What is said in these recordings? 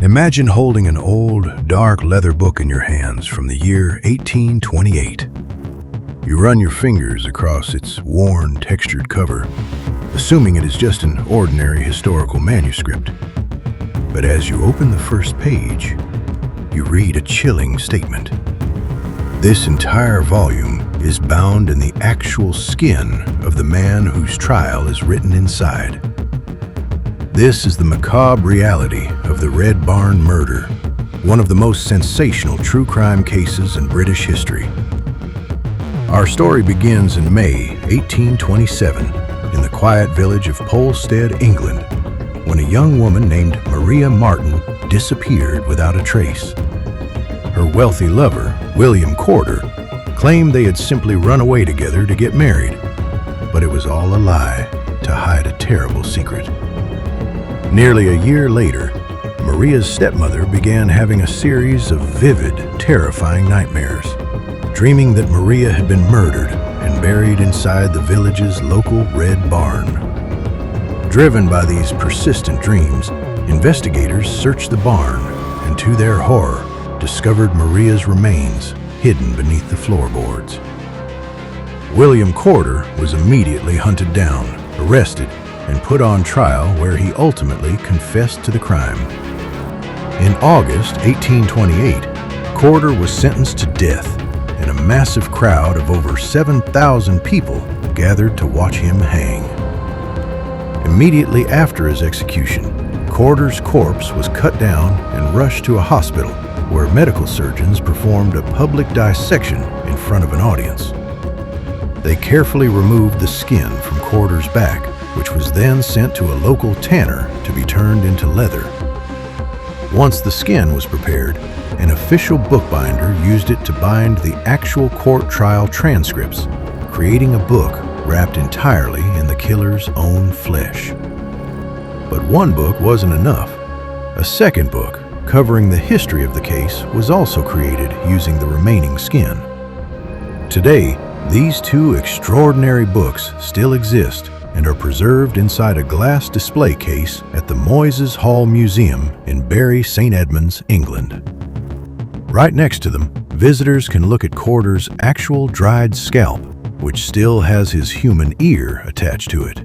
Imagine holding an old, dark leather book in your hands from the year 1828. You run your fingers across its worn, textured cover, assuming it is just an ordinary historical manuscript. But as you open the first page, you read a chilling statement. This entire volume is bound in the actual skin of the man whose trial is written inside. This is the macabre reality of the Red Barn murder, one of the most sensational true crime cases in British history. Our story begins in May 1827 in the quiet village of Polstead, England, when a young woman named Maria Marten disappeared without a trace. Her wealthy lover, William Corder, claimed they had simply run away together to get married, but it was all a lie to hide a terrible secret. Nearly a year later, Maria's stepmother began having a series of vivid, terrifying nightmares, dreaming that Maria had been murdered and buried inside the village's local Red Barn. Driven by these persistent dreams, investigators searched the barn and, to their horror, discovered Maria's remains hidden beneath the floorboards. William Corder was immediately hunted down, arrested, and put on trial, where he ultimately confessed to the crime. In August 1828, Corder was sentenced to death, and a massive crowd of over 7,000 people gathered to watch him hang. Immediately after his execution, Corder's corpse was cut down and rushed to a hospital, where medical surgeons performed a public dissection in front of an audience. They carefully removed the skin from Corder's back, which was then sent to a local tanner to be turned into leather. Once the skin was prepared, an official bookbinder used it to bind the actual court trial transcripts, creating a book wrapped entirely in the killer's own flesh. But one book wasn't enough. A second book, covering the history of the case, was also created using the remaining skin. Today, these two extraordinary books still exist and are preserved inside a glass display case at the Moyse Hall Museum in Bury St. Edmunds, England. Right next to them, visitors can look at Corder's actual dried scalp, which still has his human ear attached to it.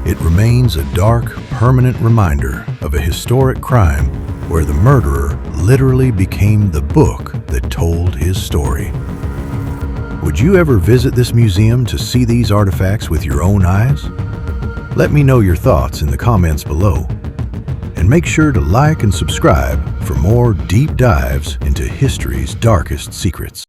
It remains a dark, permanent reminder of a historic crime where the murderer literally became the book that told his story. Would you ever visit this museum to see these artifacts with your own eyes? Let me know your thoughts in the comments below. And make sure to like and subscribe for more deep dives into history's darkest secrets.